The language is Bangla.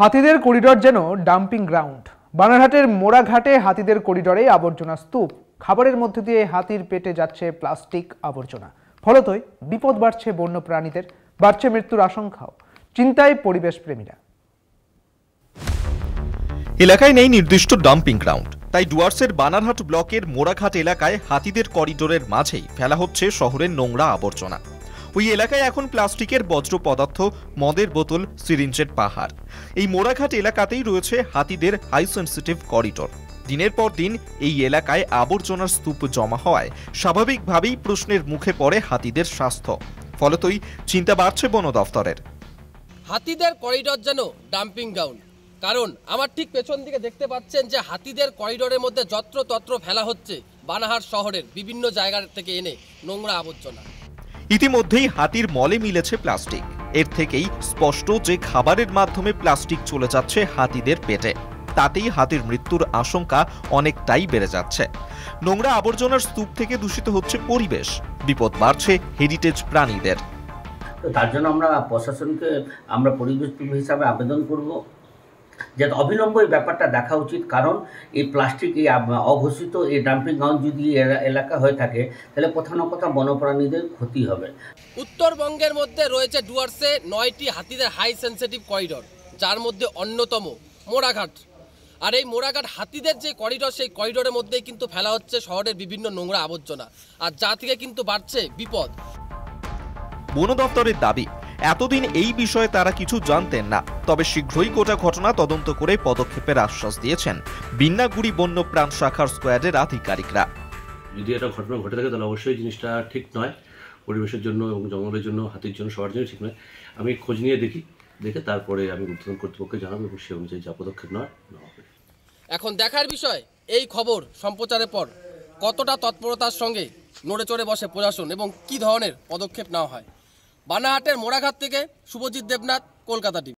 হাতিদের করিডর যেন ডাম্পিং গ্রাউন্ড। বানারহাটের মোড়াঘাটে হাতিদের করিডরে আবর্জনা স্তূপ। খাবারের মধ্যে দিয়ে হাতির পেটে যাচ্ছে প্লাস্টিক আবর্জনা। ফলতই বিপদ বাড়ছে বন্য প্রাণীদের, বাড়ছে মৃত্যুর আশঙ্কাও। চিন্তায় পরিবেশ প্রেমীরা। এলাকায় নেই নির্দিষ্ট ডাম্পিং গ্রাউন্ড, তাই ডুয়ার্সের বানারহাট ব্লকের মোড়াঘাট এলাকায় হাতিদের করিডোরের মাঝেই ফেলা হচ্ছে শহরের নোংরা আবর্জনা। ওই এলাকায় এখন প্লাস্টিকের বজ্র পদার্থ, মদের বোতল, সিরিঞ্জের পাহাড়। এই মোড়াঘাট এলাকাতেই রয়েছে হাতিদের হাই সেন্সিটিভ করিডোর। দিনের পর দিন এই এলাকায় আবর্জনার স্তূপ জমা হওয়ায় স্বাভাবিকভাবেই প্রশ্নের মুখে পড়ে হাতিদের স্বাস্থ্য। ফলতই চিন্তা বাড়ছে বন দফতরের। হাতিদের করিডোর যেন ডাম্পিং গ্রাউন্ড। কারণ আমার ঠিক পেছন দিকে দেখতে পাচ্ছেন যে হাতিদের করিডোরের মধ্যে যত্রতত্র ফেলা হচ্ছে বানারহাট শহরের বিভিন্ন জায়গা থেকে এনে নোংরা আবর্জনা। ইতিমধ্যেই হাতির মলে মিলেছে প্লাস্টিক। এর থেকেই স্পষ্ট যে খাবারের মাধ্যমে প্লাস্টিক চলে যাচ্ছে হাতিদের পেটে, তাতেই হাতির মৃত্যুর আশঙ্কা অনেকটাই বেড়ে যাচ্ছে। নোংরা আবর্জনার স্তূপ থেকে দূষিত হচ্ছে পরিবেশ, বিপদ বাড়ছে হেরিটেজ প্রাণীদের। তো তার জন্য আমরা প্রশাসনকে পরিবেশ হিসাবে আবেদন করব যে অবিলম্বে এই ব্যাপারটা দেখা উচিত। কারণ এই প্লাস্টিক, এই অঘোষিত এই ডাম্পিং গ্রাউন্ড যদি এলাকা হয়ে থাকে তাহলে কোথাও না কোথাও বন্যপ্রাণীদের ক্ষতি হবে। উত্তরবঙ্গের মধ্যে রয়েছে ডুয়ার্সে 9টি হাতিদের হাই সেন্সিটিভ করিডোর, যার মধ্যে অন্যতম মোড়াঘাট। আর এই মোড়াঘাট হাতিদের যে করিডোর, সেই করিডোরের মধ্যেই কিন্তু ফেলা হচ্ছে শহরের বিভিন্ন নোংরা আবর্জনা, আর যা থেকে কিন্তু বাড়ছে বিপদ। বন দপ্তরের দাবি, এতদিন এই বিষয়ে তারা কিছু জানতেন না, তবে শীঘ্রই গোটা ঘটনা তদন্ত করে পদক্ষেপের আশ্বাস দিয়েছেন বিন্নাগুড়ি বন্যপ্রাণ শাখার স্কোয়াডের আধিকারিকরা। যদি একটা ঘটনা ঘটে থাকে তাহলে অবশ্যই জিনিসটা ঠিক নয়, পরিবেশের জন্য এবং জঙ্গলের জন্য, হাতির জন্য, সবার জন্য ঠিক নয়। আমি খোঁজ নিয়ে দেখে তারপরে আমি ঊর্ধ্বতন কর্তৃপক্ষকে জানাবো এবং সে অনুযায়ী যা পদক্ষেপ নেওয়া হবে। এখন দেখার বিষয় এই খবর সম্প্রচারের পর কতটা তৎপরতার সঙ্গে নড়ে চড়ে বসে প্রশাসন এবং কী ধরনের পদক্ষেপ নেওয়া হয়। বানারহাটের মোড়াঘাট থেকে শুভজিৎ দেবনাথ, কলকাতা টিভি।